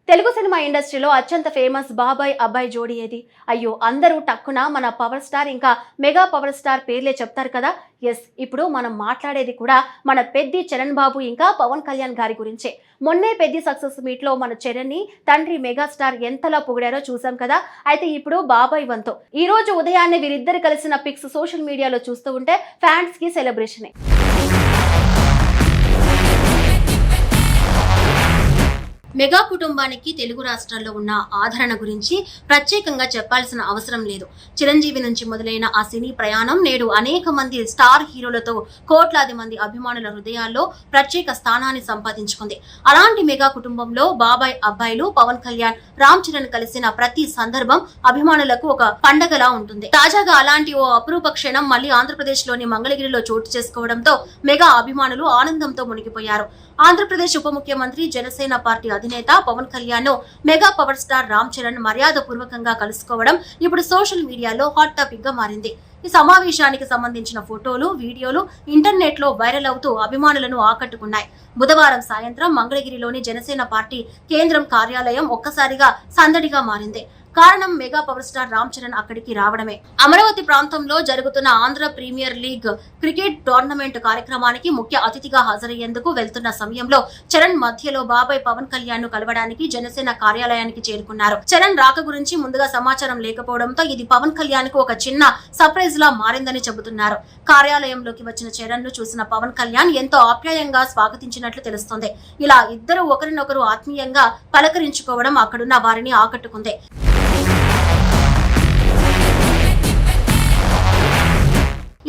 Telugu cinema ఇండస్ట్రీలో అత్యంత famous బాబాయ్ అబ్బాయి జోడీ ఏది? అయ్యో, అందరూ టక్కున మన పవర్ స్టార్ ఇంకా మెగా పవర్ స్టార్ పేర్లే చెప్తారు కదా. ఎస్, ఇప్పుడు మనం మాట్లాడేది కూడా మన పెద్ది చరణ్ బాబు ఇంకా పవన్ కళ్యాణ్ గారి గురించే. మొన్నే పెద్ది సక్సెస్ మీట్ లో మన చరణ్ ని తండ్రి మెగాస్టార్ ఎంతలా పొగిడారో చూసాం కదా. అయితే ఇప్పుడు బాబాయ్ వంతో ఈ రోజు ఉదయాన్నే వీరిద్దరు కలిసిన పిక్స్ సోషల్ మీడియాలో చూస్తూ ఉంటే ఫ్యాన్స్ కి సెలబ్రేషనే. మెగా కుటుంబానికి తెలుగు రాష్ట్రాల్లో ఉన్న ఆదరణ గురించి ప్రత్యేకంగా చెప్పాల్సిన అవసరం లేదు. చిరంజీవి నుంచి మొదలైన ఆ సినీ ప్రయాణం నేడు అనేక మంది స్టార్ హీరోలతో కోట్లాది మంది అభిమానుల హృదయాల్లో ప్రత్యేక స్థానాన్ని సంపాదించుకుంది. అలాంటి మెగా కుటుంబంలో బాబాయ్ అబ్బాయిలు పవన్ కళ్యాణ్, రామ్ చరణ్ కలిసిన ప్రతి సందర్భం అభిమానులకు ఒక పండగలా ఉంటుంది. తాజాగా అలాంటి ఓ అపురూప క్షణం మళ్లీ ఆంధ్రప్రదేశ్ లోని మంగళగిరిలో చోటు చేసుకోవడంతో మెగా అభిమానులు ఆనందంతో మునిగిపోయారు. ఆంధ్రప్రదేశ్ ఉప ముఖ్యమంత్రి, జనసేన పార్టీ అధినేత Pawan Kalyan mega power star Ram Charan మర్యాద పూర్వకంగా కలుసుకోవడం ఇప్పుడు సోషల్ మీడియాలో హాట్ టాపిక్ గా మారింది. ఈ సమావేశానికి సంబంధించిన ఫోటోలు, వీడియోలు ఇంటర్నెట్ లో వైరల్ అవుతూ అభిమానులను ఆకట్టుకున్నాయి. బుధవారం సాయంత్రం మంగళగిరిలోని జనసేన పార్టీ కేంద్రం కార్యాలయం ఒక్కసారిగా సందడిగా మారింది. కారణం mega power star Ram Charan అక్కడికి రావడమే. అమరావతి ప్రాంతంలో జరుగుతున్న Andhra premier league cricket tournament కార్యక్రమానికి ముఖ్య అతిథిగా హాజరయ్యేందుకు వెళ్తున్న సమయంలో చరణ్ మధ్యలో బాబాయ్ పవన్ కళ్యాణ్ ను కలవడానికి జనసేన కార్యాలయానికి చేరుకున్నారు. చరణ్ రాక గురించి ముందుగా సమాచారం లేకపోవడంతో ఇది పవన్ కళ్యాణ్ కు ఒక చిన్న సర్ప్రైజ్ లా మారిందని చెబుతున్నారు. కార్యాలయంలోకి వచ్చిన చరణ్ ను చూసిన పవన్ కళ్యాణ్ ఎంతో ఆప్యాయంగా స్వాగతించినట్లు తెలుస్తోంది. ఇలా ఇద్దరు ఒకరినొకరు ఆత్మీయంగా పలకరించుకోవడం అక్కడున్న వారిని ఆకట్టుకుంది.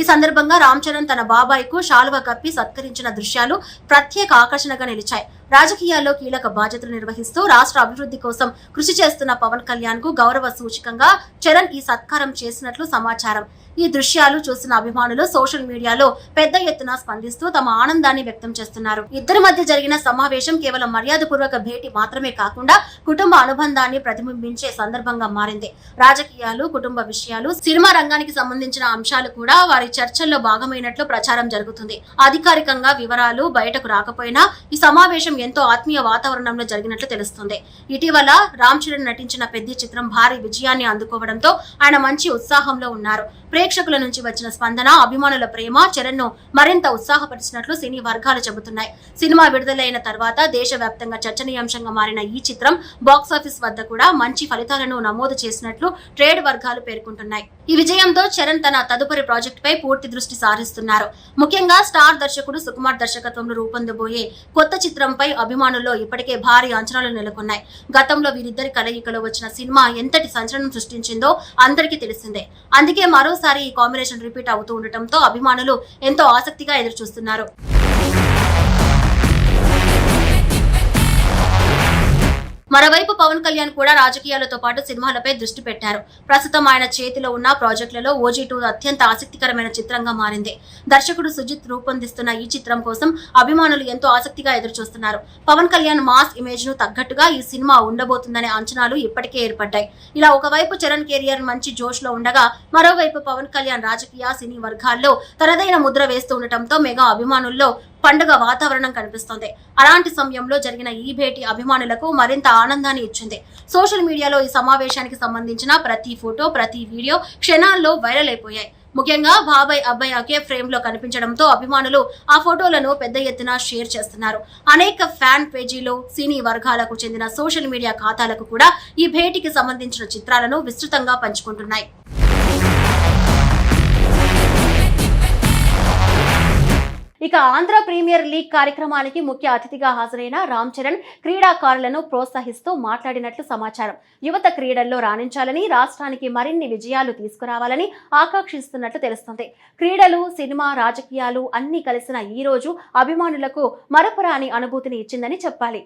ఈ సందర్భంగా రామ్ చరణ్ తన బాబాయ్ కు శాలువా కప్పి సత్కరించిన దృశ్యాలు ప్రత్యేక ఆకర్షణగా నిలిచాయి. రాజకీయాల్లో కీలక బాధ్యతలు నిర్వహిస్తూ రాష్ట్ర అభివృద్ధి కోసం కృషి చేస్తున్న పవన్ కళ్యాణ్ కు గౌరవ సూచకంగా చరణ్ ఈ సత్కారం చేసినట్లు సమాచారం. ఈ దృశ్యాలు చూసిన అభిమానులు సోషల్ మీడియాలో పెద్ద ఎత్తున స్పందిస్తూ తమ ఆనందాన్ని వ్యక్తం చేస్తున్నారు. ఇద్దరి మధ్య జరిగిన సమావేశం కేవలం మర్యాదపూర్వక భేటీ మాత్రమే కాకుండా కుటుంబ అనుబంధాన్ని ప్రతిబింబించే సందర్భంగా మారింది. రాజకీయాలు, కుటుంబ విషయాలు, సినిమా రంగానికి సంబంధించిన అంశాలు కూడా వారి చర్చల్లో భాగమైనట్లు ప్రచారం జరుగుతుంది. అధికారికంగా వివరాలు బయటకు రాకపోయినా ఈ సమావేశం ఎంతో ఆత్మీయ వాతావరణంలో జరిగినట్లు తెలుస్తుంది. ఇటీవల రామ్ చరణ్ నటించిన పెద్ది చిత్రం భారీ విజయాన్ని అందుకోవడంతో ఆయన మంచి ఉత్సాహంలో ఉన్నారు. ప్రేక్షకుల నుంచి వచ్చిన స్పందన, అభిమానుల ప్రేమ చరణ్ ను మరింత ఉత్సాహపరిచినట్లు సినీ వర్గాలు చెబుతున్నాయి. సినిమా విడుదలైన తర్వాత దేశవ్యాప్తంగా చర్చనీయాంశంగా మారిన ఈ చిత్రం బాక్సాఫీస్ వద్ద కూడా మంచి ఫలితాలను నమోదు చేసినట్లు ట్రేడ్ వర్గాలు పేర్కొంటున్నాయి. ఈ విజయంతో చరణ్ తన తదుపరి ప్రాజెక్ట్ పై పూర్తి దృష్టి సారిస్తున్నారు. ముఖ్యంగా స్టార్ దర్శకుడు సుకుమార్ దర్శకత్వంలో రూపొందబోయే కొత్త చిత్రంపై అభిమానుల్లో ఇప్పటికే భారీ అంచనాలు నెలకొన్నాయి. గతంలో వీరిద్దరి కలయికలో వచ్చిన సినిమా ఎంతటి సంచలనం సృష్టించిందో అందరికీ తెలిసిందే. అందుకే మరోసారి ఈ కాంబినేషన్ రిపీట్ అవుతూ ఉండటంతో అభిమానులు ఎంతో ఆసక్తిగా ఎదురుచూస్తున్నారు. మరోవైపు పవన్ కళ్యాణ్ కూడా రాజకీయాలతో పాటు సినిమాలపై దృష్టి పెట్టారు. ప్రస్తుతం ఆయన చేతిలో ఉన్న ప్రాజెక్టులలో OG2 అత్యంత ఆసక్తికరమైన చిత్రంగా మారింది. దర్శకుడు సుజిత్ రూపొందిస్తున్న ఈ చిత్రం కోసం అభిమానులు ఎంతో ఆసక్తిగా ఎదురుచూస్తున్నారు. పవన్ కళ్యాణ్ మాస్ ఇమేజ్ ను తగ్గట్టుగా ఈ సినిమా ఉండబోతుందనే అంచనాలు ఇప్పటికే ఏర్పడ్డాయి. ఇలా ఒకవైపు చరణ్ కెరియర్ మంచి జోష్ లో ఉండగా మరోవైపు పవన్ కళ్యాణ్ రాజకీయ, సినీ వర్గాల్లో తనదైన ముద్ర వేస్తూ ఉండటంతో మెగా అభిమానుల్లో పండుగ వాతావరణం కనిపిస్తోంది. అలాంటి సమయంలో జరిగిన ఈ భేటీ అభిమానులకు మరింత ఆనందాన్ని ఇచ్చింది. సోషల్ మీడియాలో ఈ సమావేశానికి సంబంధించిన ప్రతి ఫోటో, ప్రతి వీడియో క్షణాల్లో వైరల్ అయిపోయాయి. ముఖ్యంగా బాబాయ్ అబ్బాయి ఒకే ఫ్రేమ్ లో కనిపించడంతో అభిమానులు ఆ ఫోటోలను పెద్ద ఎత్తున షేర్ చేస్తున్నారు. అనేక ఫ్యాన్ పేజీలు, సినీ వర్గాలకు చెందిన సోషల్ మీడియా ఖాతాలకు కూడా ఈ భేటీకి సంబంధించిన చిత్రాలను విస్తృతంగా పంచుకుంటున్నాయి. ఇక ఆంధ్ర ప్రీమియర్ లీగ్ కార్యక్రమానికి ముఖ్య అతిథిగా హాజరైన రామ్ చరణ్ క్రీడాకారులను ప్రోత్సహిస్తూ మాట్లాడినట్లు సమాచారం. యువత క్రీడల్లో రాణించాలని, రాష్ట్రానికి మరిన్ని విజయాలు తీసుకురావాలని ఆకాంక్షిస్తున్నట్లు తెలుస్తుంది. క్రీడలు, సినిమా, రాజకీయాలు అన్ని కలిసిన ఈ రోజు అభిమానులకు మరపురాని అనుభూతిని ఇచ్చిందని చెప్పాలి.